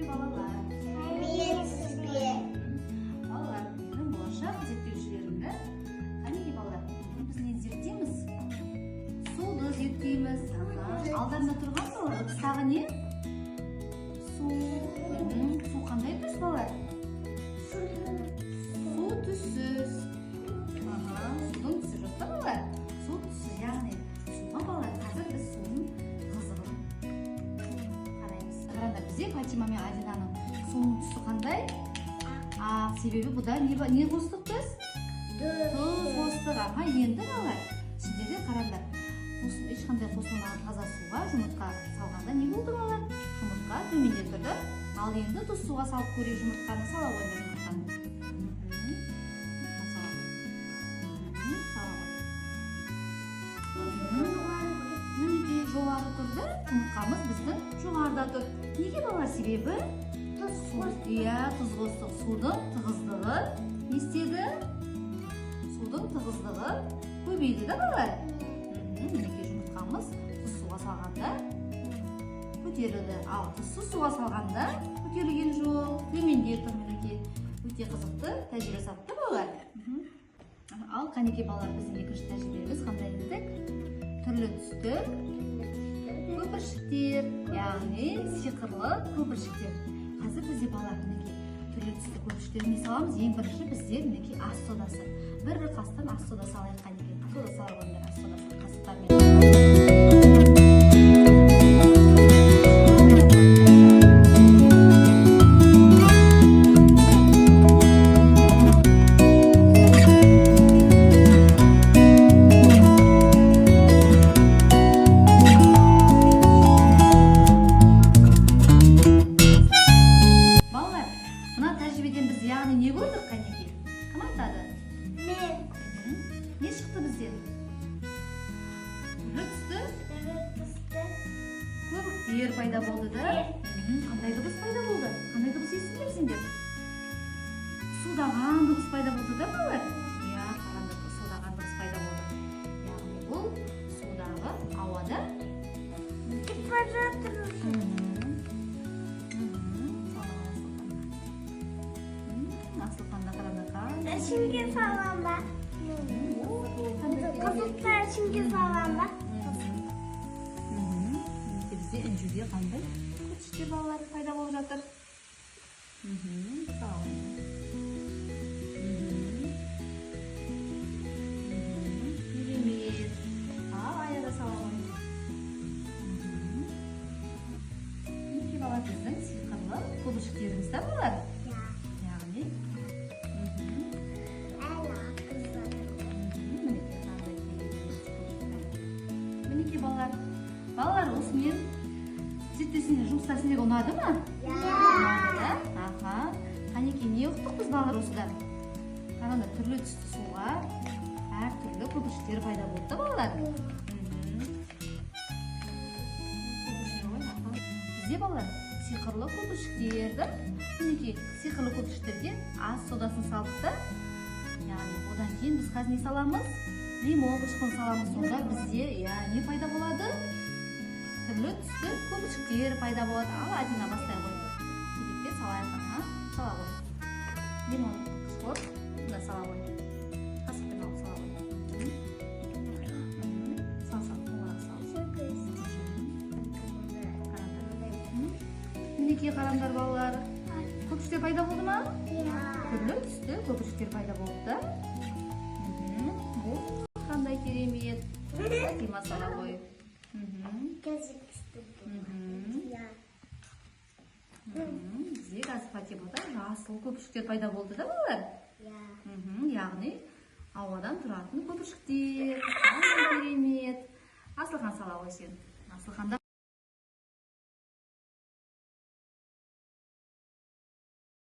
балалар. Балалар, менің болашақ зерттеушілерімді. Қанеки балалар, біз не зерттейміз? Суды зерттейміз. Алдарында тұрған балалар, тыстағы не? Су. Су қандай түс балалар? Су түссіз. Судың түсі жоқ та балалар? Су түсі, яғни суға балалар, қазір біз судың қызығын қараймыз. Қараңдар, бізде Фатима мен Адинаның суының түсі қандай? Себебі бұда не қостық біз? Тұз қостық. Енді балалар, сіздерде қараңдар, ешқандай қосылмаған таза суға жұмыртқа салғанда не болды балалар? Жұмыртқа төменде тұрды. Ал енді тұз суға салып көрейік жұмыртқаны. Сала қойды жұмыртқаны. Мінекей жоғары тұрды. Жұмыртқамыз біздің жоғарыда тұр. Неге балалар? Себебі тұз қостық. Судың тығыздығы не істеді? Судың тығыздығы көбейді да балалар. Мінекей жұмыртқамыз тұз суға салғанда көтерілді. Ал тұзсыз суға салғанда көтерілген жоқ. Төменде тұр. Мінекей өте қызықты тәжірибе сапты балалар. Ал қанекей балалар, біздің екінші тәжірибеміз қандай дедік? Түрлі түсті көпіршіктер, яғни сиқырлы көпіршіктер. Қазір бізде балалар мінекей түрлі түсті көпіршіктерді не саламыз? Ең бірінші бізде мінекей ас содасы. Бір қастан ас содасы алайық қанекей. Сода салғандар ас содасы қасықтармен. Яғни не көрдік қанекей? Кім айтады? Мен. Не шықты бізден? Түрлі түсті көбіктер пайда болды да? Қандай дыбыс пайда болды? Қандай дыбыс естідіңдер сендер? Судаған дыбыс пайда болды да балалар? Иә, қараңдар, судаған дыбыс пайда болды. Яғни бұл судағы ауада Кетіп бара жатыр. Асылханда қараңдар. Ішімге салған ба? Қызылтар ішімге салған ба? Бізде інжуде қандай көпіршіктер балалар пайда болып жатыр? Керемет. Ал аяда сала қойды. Мінекей балалар, біздің сиқырлы көпіршіктеріміз да балалар. Яғни мінекей балалар, осымен зерттеусіне жұмыстар сендерге ұнады ма? Қанекей, не ұқтық біз балалар осыдан? Қараңдар, түрлі түсті суға әртүрлі көпіршіктер пайда болды да балалар. Бізде балалар сиқырлы көпіршіктерді, мінекей сиқырлы көпіршіктерге ас содасын салдық та, яғни одан кейін біз қазір не саламыз? Лимон қышқылын саламыз. Сонда бізде не пайда болады? Түрлі түсті көпіршіктер пайда болады. Ал Адина бастай қойды. Кезекте салайық. Сала қойды. Лимон қышқылын да сала қойды. Қасықпен алып сала қойды. Мінекей қараңдар балалар. Көпіршіктер пайда болды ма? Түрлі түсті көпіршіктер пайда болды да. Бұл қандай керемет. Фатима сала қойып. Бізде қазір Фатимада жасыл көпіршіктер пайда болды да балалар? Яғни ауадан тұратын көпіршіктер. Қандай керемет. Асылхан сала қой сен. Асылханда